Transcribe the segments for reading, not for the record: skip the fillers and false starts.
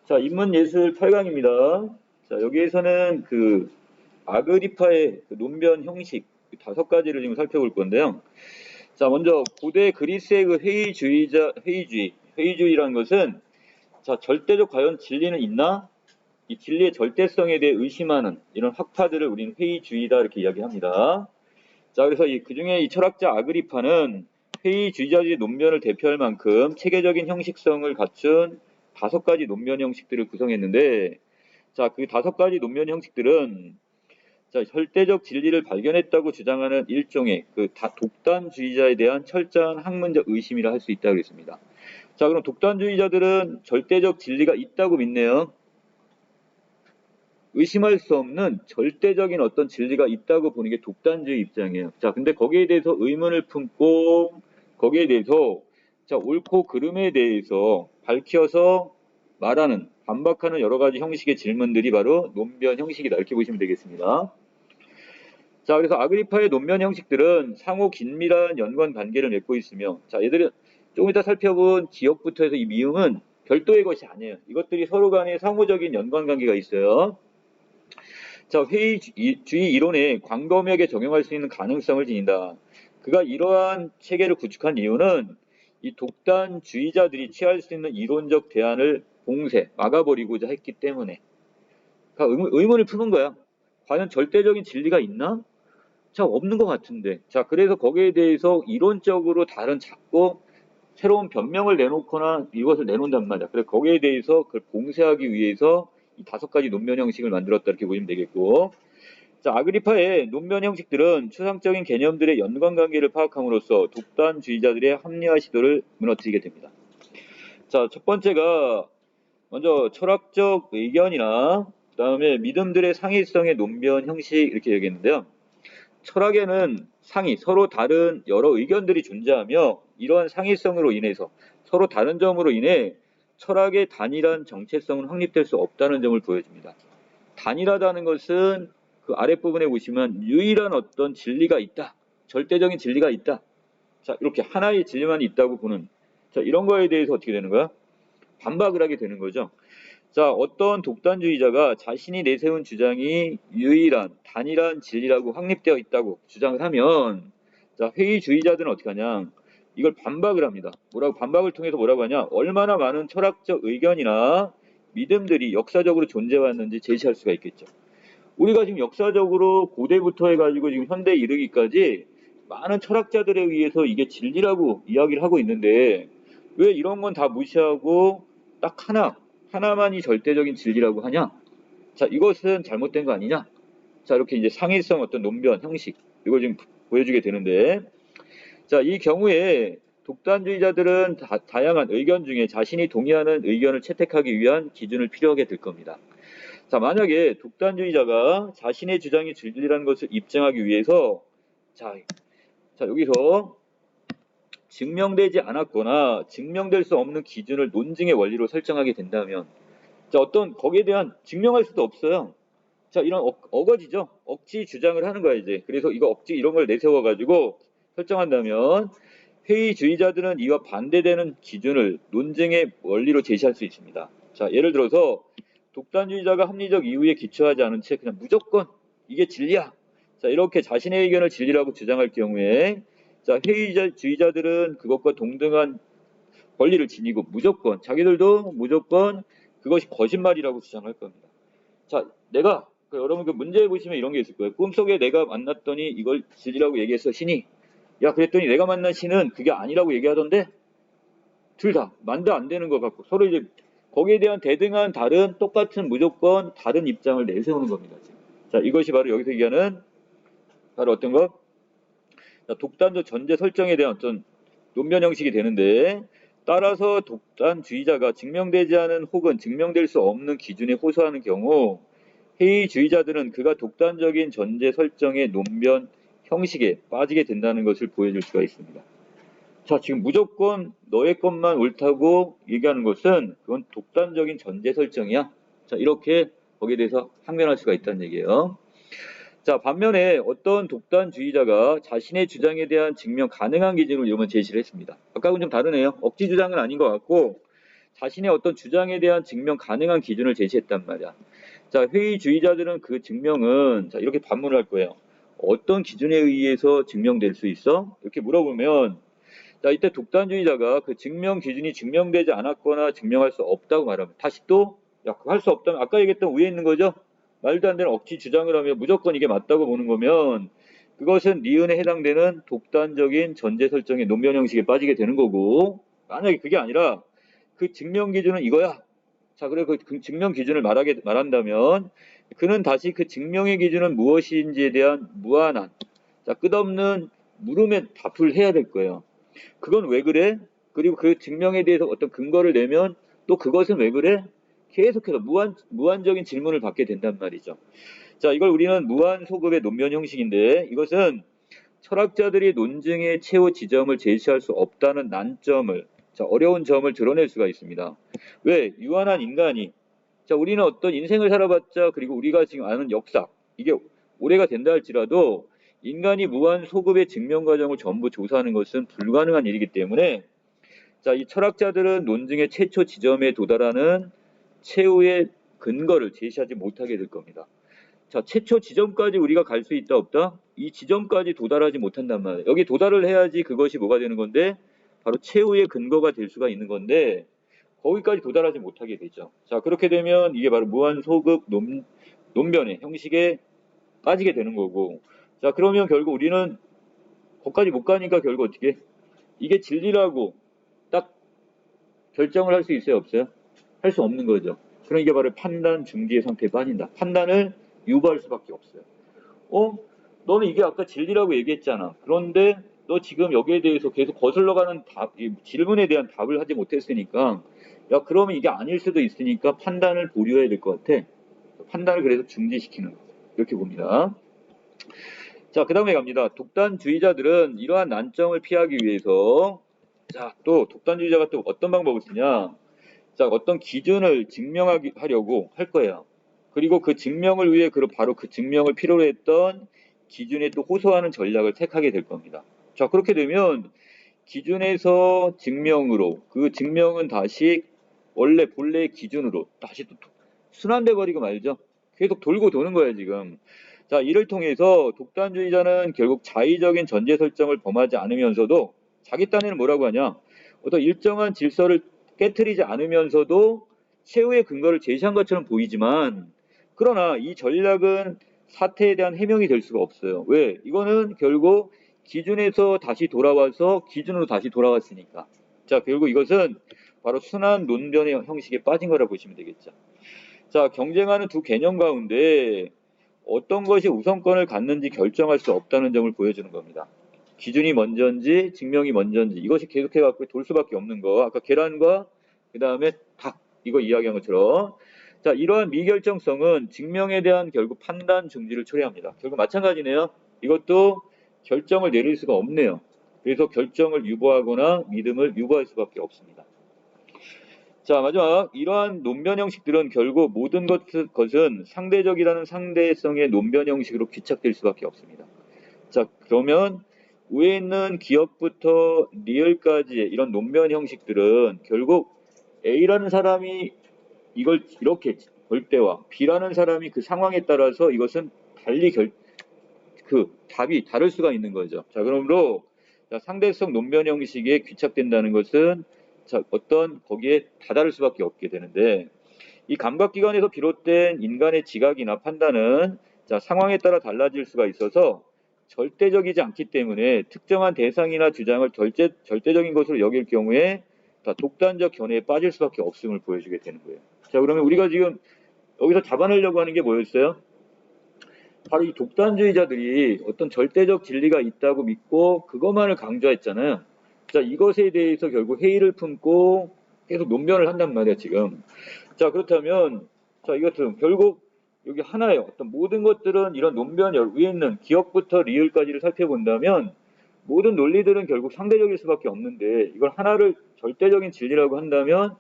자, 인문예술 8강입니다. 자, 여기에서는 아그리파의 논변 형식 다섯 가지를 지금 살펴볼 건데요. 자, 먼저 고대 그리스의 회의주의라는 것은 자, 절대적 과연 진리는 있나? 이 진리의 절대성에 대해 의심하는 이런 학파들을 우리는 회의주의다 이렇게 이야기합니다. 자, 그래서 그중에 이 철학자 아그리파는 회의주의자들의 논변을 대표할 만큼 체계적인 형식성을 갖춘 다섯 가지 논변 형식들을 구성했는데, 자, 그 다섯 가지 논변 형식들은 자, 절대적 진리를 발견했다고 주장하는 일종의 독단주의자에 대한 철저한 학문적 의심이라 할 수 있다고 그랬습니다. 자, 그럼 독단주의자들은 절대적 진리가 있다고 믿네요. 의심할 수 없는 절대적인 어떤 진리가 있다고 보는 게 독단주의 입장이에요. 자, 근데 거기에 대해서 의문을 품고 거기에 대해서 자, 옳고 그름에 대해서 밝혀서 말하는 반박하는 여러 가지 형식의 질문들이 바로 논변 형식이다 이렇게 보시면 되겠습니다. 자, 그래서 아그리파의 논변 형식들은 상호 긴밀한 연관 관계를 맺고 있으며 자, 얘들은 조금 이따 살펴본 기억부터 해서 이 미음은 별도의 것이 아니에요. 이것들이 서로 간에 상호적인 연관 관계가 있어요. 자, 회의주의 이론에 광범위하게 적용할 수 있는 가능성을 지닌다. 그가 이러한 체계를 구축한 이유는 이 독단주의자들이 취할 수 있는 이론적 대안을 막아버리고자 했기 때문에. 그러니까 의문을 푸는 거야. 과연 절대적인 진리가 있나? 자, 없는 것 같은데. 자, 그래서 거기에 대해서 이론적으로 다른 자꾸 새로운 변명을 내놓거나 이것을 내놓는단 말이야. 그래서 거기에 대해서 그걸 봉쇄하기 위해서 이 다섯 가지 논변 형식을 만들었다 이렇게 보시면 되겠고, 자, 아그리파의 논변 형식들은 추상적인 개념들의 연관관계를 파악함으로써 독단주의자들의 합리화 시도를 무너뜨리게 됩니다. 자, 첫 번째가 먼저 철학적 의견이나 그 다음에 믿음들의 상위성의 논변 형식 이렇게 얘기했는데요. 철학에는 서로 다른 여러 의견들이 존재하며 이러한 상위성으로 인해서 서로 다른 점으로 인해 철학의 단일한 정체성은 확립될 수 없다는 점을 보여줍니다. 단일하다는 것은 그 아랫부분에 보시면 유일한 어떤 진리가 있다. 절대적인 진리가 있다. 자, 이렇게 하나의 진리만 있다고 보는 자, 이런 거에 대해서 어떻게 되는 거야? 반박을 하게 되는 거죠. 자, 어떤 독단주의자가 자신이 내세운 주장이 유일한 단일한 진리라고 확립되어 있다고 주장을 하면 자, 회의주의자들은 어떻게 하냐? 이걸 반박을 합니다. 반박을 통해서 뭐라고 하냐? 얼마나 많은 철학적 의견이나 믿음들이 역사적으로 존재해왔는지 제시할 수가 있겠죠. 우리가 지금 역사적으로 고대부터 해가지고 지금 현대에 이르기까지 많은 철학자들에 의해서 이게 진리라고 이야기를 하고 있는데 왜 이런 건 다 무시하고 딱 하나만이 절대적인 진리라고 하냐? 자, 이것은 잘못된 거 아니냐? 자, 이렇게 이제 상위성 어떤 논변 형식 이걸 지금 보여주게 되는데 자, 이 경우에 독단주의자들은 다양한 의견 중에 자신이 동의하는 의견을 채택하기 위한 기준을 필요하게 될 겁니다. 자, 만약에 독단주의자가 자신의 주장이 진리라는 것을 입증하기 위해서 자, 여기서 증명되지 않았거나 증명될 수 없는 기준을 논증의 원리로 설정하게 된다면 자, 거기에 대한 증명할 수도 없어요. 자, 이런 어거지죠. 억지 주장을 하는 거야, 이제. 그래서 이런 걸 내세워가지고 설정한다면 회의주의자들은 이와 반대되는 기준을 논증의 원리로 제시할 수 있습니다. 자, 예를 들어서 독단주의자가 합리적 이유에 기초하지 않은 채 그냥 무조건 이게 진리야. 자, 이렇게 자신의 의견을 진리라고 주장할 경우에 자, 회의주의자들은 그것과 동등한 권리를 지니고 자기들도 무조건 그것이 거짓말이라고 주장할 겁니다. 자, 여러분 문제 보시면 이런 게 있을 거예요. 꿈속에 내가 만났더니 이걸 진리라고 얘기했어, 신이. 야, 그랬더니 내가 만난 신은 그게 아니라고 얘기하던데? 둘 다 만도 안 되는 것 같고 서로 이제 거기에 대한 대등한 똑같은 무조건 다른 입장을 내세우는 겁니다. 자, 이것이 바로 여기서 얘기하는 바로 어떤 것? 자, 독단적 전제 설정에 대한 어떤 논변 형식이 되는데 따라서 독단주의자가 증명되지 않은 혹은 증명될 수 없는 기준에 호소하는 경우 회의주의자들은 그가 독단적인 전제 설정의 논변 형식에 빠지게 된다는 것을 보여줄 수가 있습니다. 자, 지금 무조건 너의 것만 옳다고 얘기하는 것은 그건 독단적인 전제 설정이야. 자, 이렇게 거기에 대해서 항변할 수가 있다는 얘기예요. 자, 반면에 어떤 독단주의자가 자신의 주장에 대한 증명 가능한 기준을 이러면 제시를 했습니다. 아까하고는 좀 다르네요. 억지 주장은 아닌 것 같고 자신의 어떤 주장에 대한 증명 가능한 기준을 제시했단 말이야. 자, 회의주의자들은 그 증명은 자, 이렇게 반문을 할 거예요. 어떤 기준에 의해서 증명될 수 있어? 이렇게 물어보면 자, 이때 독단주의자가 그 증명 기준이 증명되지 않았거나 증명할 수 없다고 말하면 다시 또 야, 그거 할 수 없다면 아까 얘기했던 위에 있는 거죠? 말도 안 되는 억지 주장을 하며 무조건 이게 맞다고 보는 거면 그것은 니은에 해당되는 독단적인 전제 설정의 논변 형식에 빠지게 되는 거고 만약에 그게 아니라 그 증명 기준은 이거야. 자, 그래 그 증명 기준을 말한다면 그는 다시 그 증명의 기준은 무엇인지에 대한 무한한 자, 끝없는 물음에 답을 해야 될 거예요. 그건 왜 그래? 그리고 그 증명에 대해서 어떤 근거를 내면 또 그것은 왜 그래? 계속해서 무한적인 질문을 받게 된단 말이죠. 자, 이걸 우리는 무한 소급의 논변 형식인데 이것은 철학자들이 논증의 최후 지점을 제시할 수 없다는 난점을 자, 어려운 점을 드러낼 수가 있습니다. 왜? 유한한 인간이 자, 우리는 어떤 인생을 살아봤자 그리고 우리가 지금 아는 역사 이게 오래가 된다 할지라도 인간이 무한 소급의 증명 과정을 전부 조사하는 것은 불가능한 일이기 때문에 자, 이 철학자들은 논증의 최초 지점에 도달하는 최후의 근거를 제시하지 못하게 될 겁니다. 자, 최초 지점까지 우리가 갈 수 있다 없다? 이 지점까지 도달하지 못한단 말이에요. 여기 도달을 해야지 그것이 뭐가 되는 건데 바로 최후의 근거가 될 수가 있는 건데 거기까지 도달하지 못하게 되죠. 자, 그렇게 되면 이게 바로 무한 소급 논변의 형식에 빠지게 되는 거고 자, 그러면 결국 우리는 거기까지 못 가니까 결국 어떻게 이게 진리라고 딱 결정을 할 수 있어요 없어요? 할 수 없는 거죠. 그럼 이게 바로 판단 중지의 상태에 빠진다. 판단을 유발할 수밖에 없어요. 너는 이게 아까 진리라고 얘기했잖아. 그런데 너 지금 여기에 대해서 계속 거슬러가는 질문에 대한 답을 하지 못했으니까 야, 그러면 이게 아닐 수도 있으니까 판단을 보류해야 될 것 같아. 판단을 그래서 중지시키는 거. 이렇게 봅니다. 자, 그 다음에 갑니다. 독단주의자들은 이러한 난점을 피하기 위해서 자, 또 독단주의자가 또 어떤 방법을 쓰냐. 자, 어떤 기준을 증명하려고 할 거예요. 그리고 그 증명을 위해 바로 그 증명을 필요로 했던 기준에 또 호소하는 전략을 택하게 될 겁니다. 자, 그렇게 되면 기준에서 증명으로 그 증명은 다시 원래 본래의 기준으로 다시 또 순환돼 버리고 말죠. 계속 돌고 도는 거예요, 지금. 자, 이를 통해서 독단주의자는 결국 자의적인 전제 설정을 범하지 않으면서도 자기 딴에는 뭐라고 하냐? 어떤 일정한 질서를 깨트리지 않으면서도 최후의 근거를 제시한 것처럼 보이지만 그러나 이 전략은 사태에 대한 해명이 될 수가 없어요. 왜? 이거는 결국 기준에서 다시 돌아와서 기준으로 다시 돌아왔으니까. 자, 결국 이것은 바로 순환 논변의 형식에 빠진 거라 보시면 되겠죠. 자, 경쟁하는 두 개념 가운데 어떤 것이 우선권을 갖는지 결정할 수 없다는 점을 보여주는 겁니다. 기준이 먼저인지 증명이 먼저인지 이것이 계속해 갖고 돌 수밖에 없는 거. 아까 계란과 그 다음에 닭 이거 이야기한 것처럼 자, 이러한 미결정성은 증명에 대한 결국 판단 중지를 초래합니다. 결국 마찬가지네요. 이것도 결정을 내릴 수가 없네요. 그래서 결정을 유보하거나 믿음을 유보할 수밖에 없습니다. 자, 마지막 이러한 논변 형식들은 결국 모든 것은 상대적이라는 상대성의 논변 형식으로 귀착될 수밖에 없습니다. 자, 그러면 위에 있는 기억부터 리을까지의 이런 논변 형식들은 결국 A라는 사람이 이걸 이렇게 볼 때와 B라는 사람이 그 상황에 따라서 이것은 달리 그 답이 다를 수가 있는 거죠. 자, 그러므로 상대성 논변 형식에 귀착된다는 것은 자, 어떤 거기에 다다를 수밖에 없게 되는데 이 감각기관에서 비롯된 인간의 지각이나 판단은 자, 상황에 따라 달라질 수가 있어서 절대적이지 않기 때문에 특정한 대상이나 주장을 절대적인 것으로 여길 경우에 독단적 견해에 빠질 수밖에 없음을 보여주게 되는 거예요. 자, 그러면 우리가 지금 여기서 잡아내려고 하는 게 뭐였어요? 바로 이 독단주의자들이 어떤 절대적 진리가 있다고 믿고 그것만을 강조했잖아요. 자, 이것에 대해서 결국 회의를 품고 계속 논변을 한단 말이야, 지금. 자, 그렇다면, 자, 이것은 결국 여기 하나예요. 어떤 모든 것들은 이런 논변 위에 있는 기억부터 리을까지를 살펴본다면 모든 논리들은 결국 상대적일 수밖에 없는데 이걸 하나를 절대적인 진리라고 한다면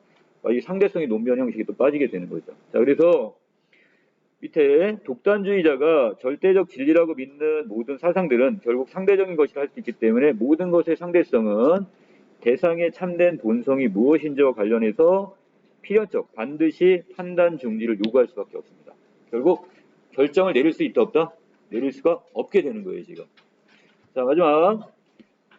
이 상대성의 논변 형식이 또 빠지게 되는 거죠. 자, 그래서 밑에 독단주의자가 절대적 진리라고 믿는 모든 사상들은 결국 상대적인 것이라 할 수 있기 때문에 모든 것의 상대성은 대상의 참된 본성이 무엇인지와 관련해서 필연적 반드시 판단 중지를 요구할 수밖에 없습니다. 결국 결정을 내릴 수 있다 없다? 내릴 수가 없게 되는 거예요 지금. 자 마지막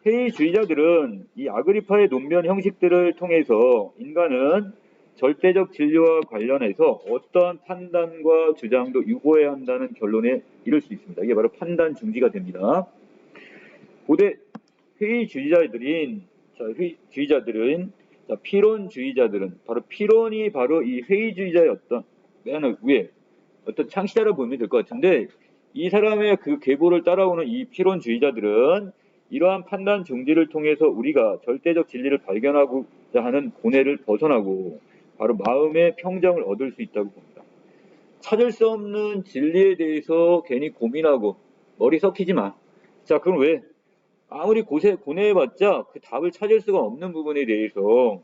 회의주의자들은 이 아그리파의 논변 형식들을 통해서 인간은 절대적 진리와 관련해서 어떠한 판단과 주장도 유보해야 한다는 결론에 이를 수 있습니다. 이게 바로 판단 중지가 됩니다. 고대 회의주의자들은 피론주의자들은 바로 피론이 바로 이 회의주의자의 어떤 맨 위에 어떤 창시자로 보면 될 것 같은데 이 사람의 그 계보를 따라오는 이 피론주의자들은 이러한 판단 중지를 통해서 우리가 절대적 진리를 발견하고자 하는 고뇌를 벗어나고 바로 마음의 평정을 얻을 수 있다고 봅니다. 찾을 수 없는 진리에 대해서 괜히 고민하고 머리 썩히지 마. 자, 그럼 왜? 아무리 고뇌해봤자 그 답을 찾을 수가 없는 부분에 대해서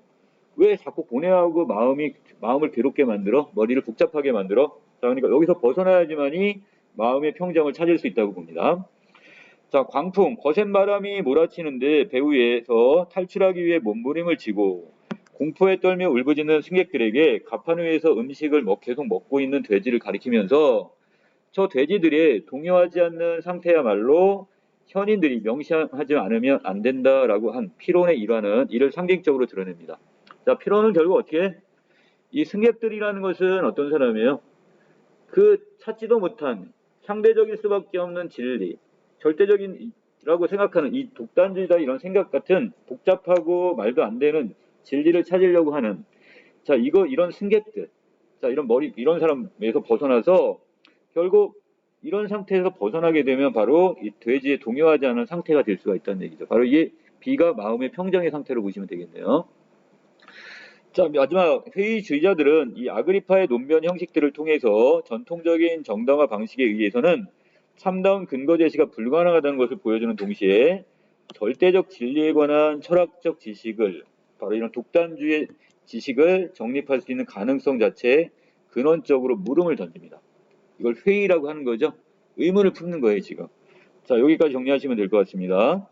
왜 자꾸 고뇌하고 마음을 괴롭게 만들어? 머리를 복잡하게 만들어? 자, 그러니까 여기서 벗어나야지만이 마음의 평정을 찾을 수 있다고 봅니다. 자, 광풍, 거센 바람이 몰아치는데 배 위에서 탈출하기 위해 몸부림을 치고 공포에 떨며 울부짖는 승객들에게 갑판 위에서 음식을 계속 먹고 있는 돼지를 가리키면서 저 돼지들의 동요하지 않는 상태야말로 현인들이 명심하지 않으면 안 된다라고 한 피론의 일화는 이를 상징적으로 드러냅니다. 자, 피론은 결국 어떻게 해? 이 승객들이라는 것은 어떤 사람이에요? 그 찾지도 못한 상대적일 수밖에 없는 진리, 절대적인이라고 생각하는 이 독단주의다 이런 생각 같은 복잡하고 말도 안 되는 진리를 찾으려고 하는 자 이런 승객들, 자 이런 사람에서 벗어나서 결국 이런 상태에서 벗어나게 되면 바로 이 돼지에 동요하지 않은 상태가 될 수가 있다는 얘기죠. 바로 이게 비가 마음의 평정의 상태로 보시면 되겠네요. 자, 마지막 회의주의자들은 이 아그리파의 논변 형식들을 통해서 전통적인 정당화 방식에 의해서는 참다운 근거 제시가 불가능하다는 것을 보여주는 동시에 절대적 진리에 관한 철학적 지식을 바로 이런 독단주의 지식을 정립할 수 있는 가능성 자체에 근원적으로 물음을 던집니다. 이걸 회의라고 하는 거죠. 의문을 품는 거예요 지금. 자, 여기까지 정리하시면 될 것 같습니다.